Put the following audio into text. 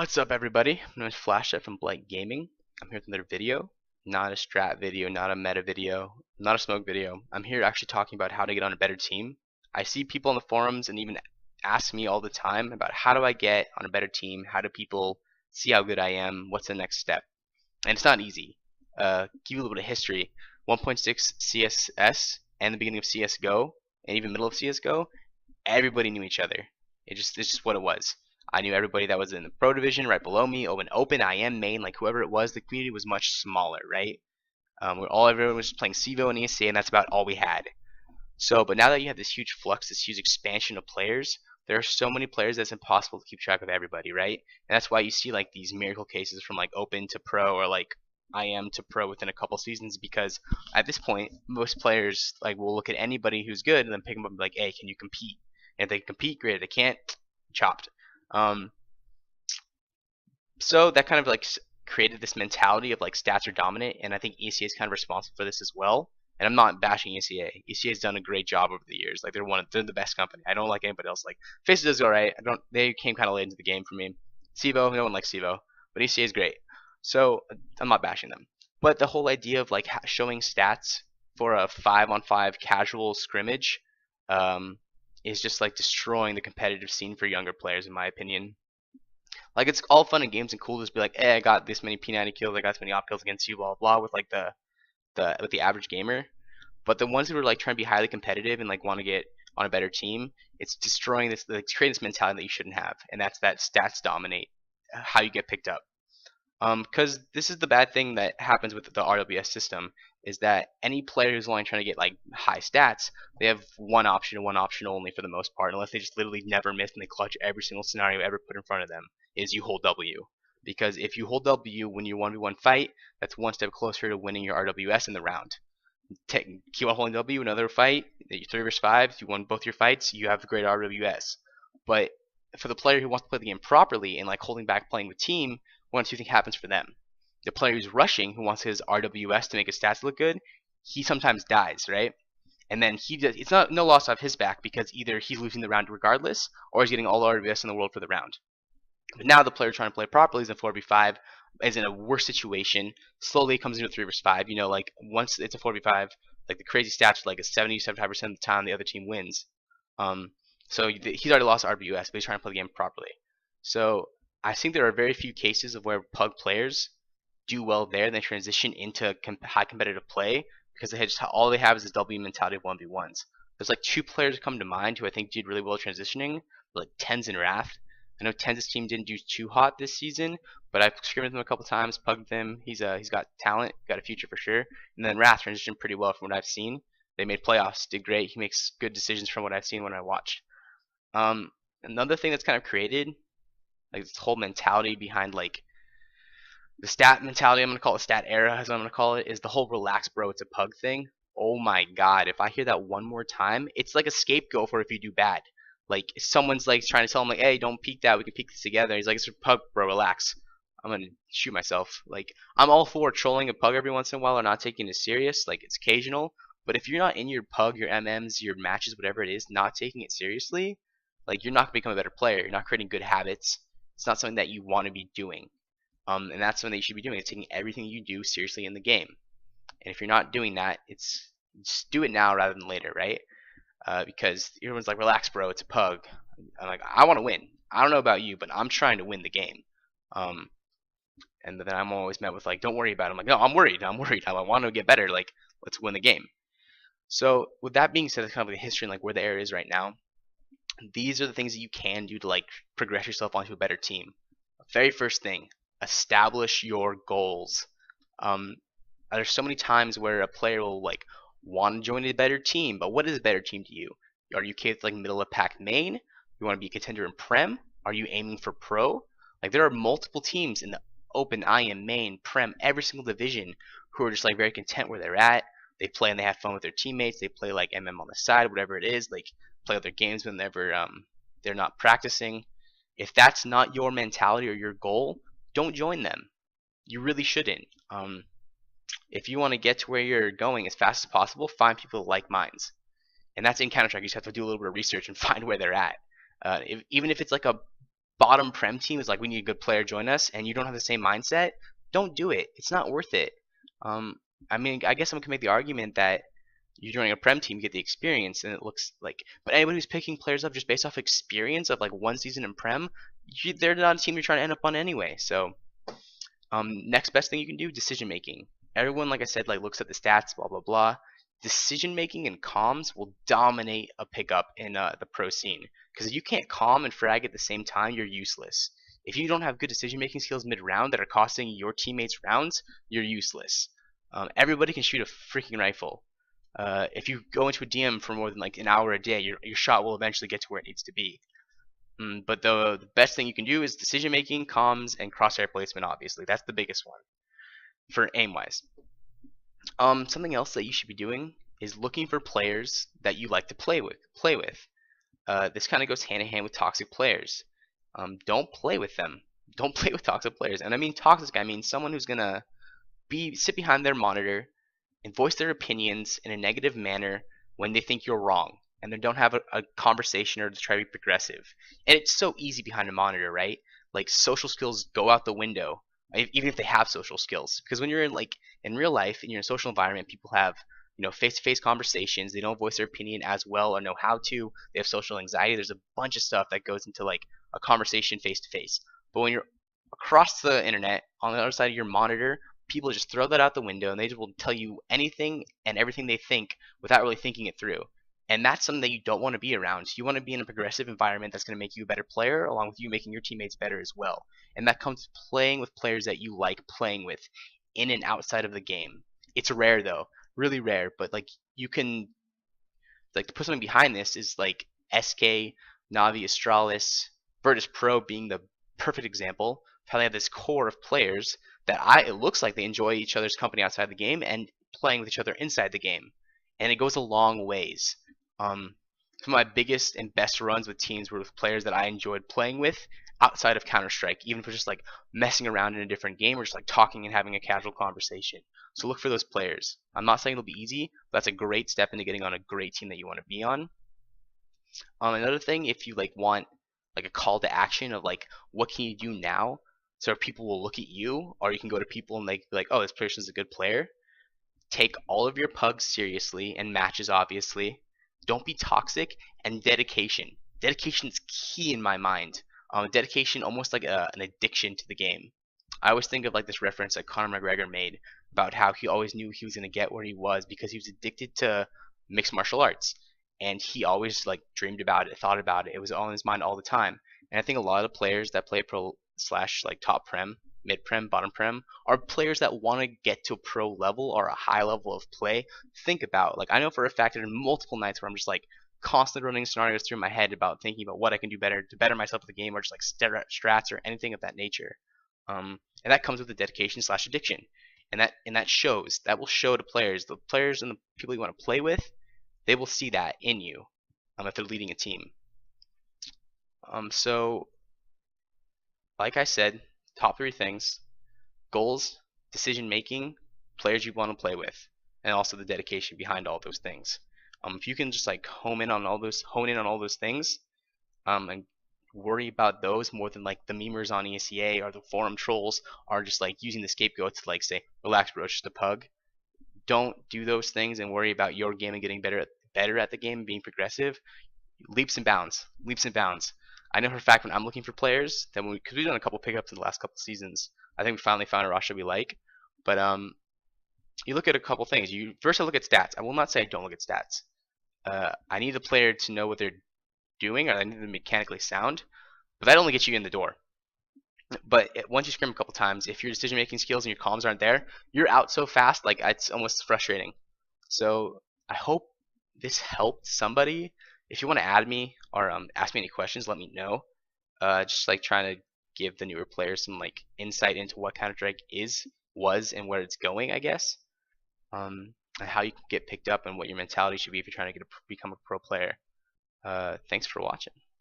What's up, everybody? My name is Flashstep from Blight Gaming. I'm here with another video, not a strat video, not a meta video, not a smoke video. I'm here actually talking about how to get on a better team. I see people on the forums and even ask me all the time about how do I get on a better team, how do people see how good I am, what's the next step. And it's not easy. Give you a little bit of history. 1.6 CSS and the beginning of CSGO and even middle of CSGO, everybody knew each other. It's just what it was. I knew everybody that was in the pro division right below me, open, IM, main, like whoever it was. The community was much smaller, right? Everyone was just playing CVO and ESA, and that's about all we had. So, but now that you have this huge flux, this huge expansion of players, there are so many players that it's impossible to keep track of everybody, right? And that's why you see like these miracle cases from like open to pro or like IM to pro within a couple seasons, because at this point, most players like will look at anybody who's good and then pick them up and be like, hey, can you compete? And if they compete, great. If they can't, chopped. So that kind of like created this mentality of like stats are dominant, and I think ECA is kind of responsible for this as well. And I'm not bashing ECA. ECA has done a great job over the years. Like they're the best company. I don't like anybody else. Like Faces does alright. They came kind of late into the game for me. CVO, no one likes CVO, but ECA is great. So I'm not bashing them. But the whole idea of like showing stats for a 5-on-5 casual scrimmage is just like destroying the competitive scene for younger players, in my opinion. Like, it's all fun and games and cool to just be like, hey, I got this many P90 kills, I got this many op kills against you, blah blah blah, with like the average gamer. But the ones who are like trying to be highly competitive and like want to get on a better team, it's destroying this, like, creating this mentality that you shouldn't have, and that's that stats dominate how you get picked up. Because this is the bad thing that happens with the RWS system, is that any player who's only trying to get like high stats, they have one option and one option only for the most part, unless they just literally never miss and they clutch every single scenario ever put in front of them, is you hold W. Because if you hold W when you 1v1 fight, that's one step closer to winning your RWS in the round. Keep on holding W, another fight, 3 vs 5, you won both your fights, you have the great RWS. But for the player who wants to play the game properly and like holding back playing with team, one of two things happens for them. The player who's rushing, who wants his RWS to make his stats look good, he sometimes dies, right? And then it's no loss off his back, because either he's losing the round regardless, or he's getting all the RWS in the world for the round. But now the player trying to play properly is in 4v5, is in a worse situation, slowly comes into 3 vs 5. You know, like once it's a 4v5, like the crazy stats are like a 70-75% of the time the other team wins. So he's already lost RWS, but he's trying to play the game properly. So I think there are very few cases of where pug players do well there and they transition into high competitive play, because all they have is this W mentality of 1v1s. There's like 2 players come to mind who I think did really well transitioning, like Tens and Raft. I know Tens' team didn't do too hot this season, but I've scrimmed with him a couple times, pugged him. He's got talent, got a future for sure. And then Raft transitioned pretty well from what I've seen. They made playoffs, did great. He makes good decisions from what I've seen when I watched. Another thing that's kind of created like this whole mentality behind like the stat mentality, I'm gonna call it stat era, is what I'm gonna call it, is the whole relax bro, it's a pug thing. Oh my god, if I hear that one more time, it's like a scapegoat for if you do bad. Like someone's like trying to tell him like, hey, don't peek that, we can peek this together. He's like, it's a pug bro, relax. I'm gonna shoot myself. Like, I'm all for trolling a pug every once in a while or not taking it serious, like it's occasional. But if you're not in your pug, your MMs, your matches, whatever it is, not taking it seriously, like you're not gonna become a better player. You're not creating good habits. It's not something that you want to be doing. And that's something that you should be doing, is taking everything you do seriously in the game. And if you're not doing that, just do it now rather than later, right? Because everyone's like, relax bro, it's a pug. I'm like, I want to win. I don't know about you, but I'm trying to win the game. And then I'm always met with like, don't worry about it. I'm like, no, I'm worried. I want to get better. Like, let's win the game. So with that being said, that's kind of the history and like where the area is right now. These are the things that you can do to like progress yourself onto a better team. Very first thing, establish your goals. There's so many times where a player will like want to join a better team, but what is a better team to you? Are you okay with like middle of pack main? You want to be a contender in Prem? Are you aiming for Pro? Like there are multiple teams in the open, IM, main, Prem, every single division who are just like very content where they're at. They play and they have fun with their teammates. They play like MM on the side, whatever it is. Like play other games whenever they're not practicing. If that's not your mentality or your goal, don't join them. You really shouldn't. If you want to get to where you're going as fast as possible, find people like minds. And that's in Counter-Strike. You just have to do a little bit of research and find where they're at. Even if it's like a bottom prem team is like, we need a good player, join us, and you don't have the same mindset, don't do it. It's not worth it. Um, I mean, I guess someone can make the argument that you're joining a prem team, you get the experience, and it looks like. But anybody who's picking players up just based off experience of like one season in prem, they're not a team you're trying to end up on anyway. So, next best thing you can do, decision making. Everyone, like I said, like looks at the stats, blah blah blah. Decision making and comms will dominate a pickup in the pro scene. Because if you can't calm and frag at the same time, you're useless. If you don't have good decision making skills mid round that are costing your teammates rounds, you're useless. Everybody can shoot a freaking rifle. If you go into a DM for more than like an hour a day, your shot will eventually get to where it needs to be. But the best thing you can do is decision making, comms, and crosshair placement. Obviously, that's the biggest one for aim wise. Something else that you should be doing is looking for players that you like to play with. This kind of goes hand in hand with toxic players. Don't play with them. Don't play with toxic players. And I mean toxic, I mean someone who's gonna sit behind their monitor and voice their opinions in a negative manner when they think you're wrong, and they don't have a conversation or to try to be progressive. And it's so easy behind a monitor, right? Like social skills go out the window, even if they have social skills. Because when you're in real life and you're in a social environment, people have face-to-face conversations. They don't voice their opinion as well or know how to. They have social anxiety. There's a bunch of stuff that goes into like a conversation face-to-face. But when you're across the internet on the other side of your monitor, people just throw that out the window and they will tell you anything and everything they think without really thinking it through. And that's something that you don't want to be around. You want to be in a progressive environment that's going to make you a better player, along with you making your teammates better as well. And that comes playing with players that you like playing with in and outside of the game. It's rare though, really rare, but like you can, like, to put something behind this is like SK, Navi, Astralis, Virtus Pro being the perfect example. How they have this core of players that it looks like they enjoy each other's company outside the game and playing with each other inside the game. And it goes a long ways. Some of my biggest and best runs with teams were with players that I enjoyed playing with outside of Counter-Strike, even if it's just like messing around in a different game or just like talking and having a casual conversation. So look for those players. I'm not saying it'll be easy, but that's a great step into getting on a great team that you want to be on. Another thing, if you like want like a call to action of like what can you do now, so people will look at you, or you can go to people and like be like, oh, this person's a good player. Take all of your pugs seriously and matches, obviously. Don't be toxic, and dedication. Dedication is key in my mind. Dedication almost like an addiction to the game. I always think of like this reference that Conor McGregor made about how he always knew he was going to get where he was because he was addicted to mixed martial arts, and he always like dreamed about it, thought about it. It was all in his mind all the time. And I think a lot of the players that play pro / like top prem, mid prem, bottom prem are players that want to get to a pro level or a high level of play. Think about, like, I know for a fact there are multiple nights where I'm just like constantly running scenarios through my head about thinking about what I can do better to better myself at the game, or just like strats or anything of that nature. And that comes with the dedication / addiction, and that shows. That will show to players. The players and the people you want to play with, they will see that in you if they're leading a team. So like I said, top 3 things: goals, decision making, players you want to play with, and also the dedication behind all those things. If you can just like hone in on all those things, and worry about those more than like the memers on ESEA or the forum trolls are just like using the scapegoat to like say, relax bro, it's just a pug. Don't do those things and worry about your game and getting better at the game and being progressive. Leaps and bounds. I know for a fact when I'm looking for players, that because we've done a couple pickups in the last couple seasons, I think we finally found a roster we like. But you look at a couple things. First, I look at stats. I will not say I don't look at stats. I need the player to know what they're doing, or I need them mechanically sound. But that only gets you in the door. But once you scrim a couple times, if your decision-making skills and your comms aren't there, you're out so fast, like it's almost frustrating. So I hope this helped somebody. If you want to add me or ask me any questions, let me know. Just like trying to give the newer players some like insight into what Counter-Strike was, and where it's going, I guess. And how you can get picked up and what your mentality should be if you're trying to become a pro player. Thanks for watching.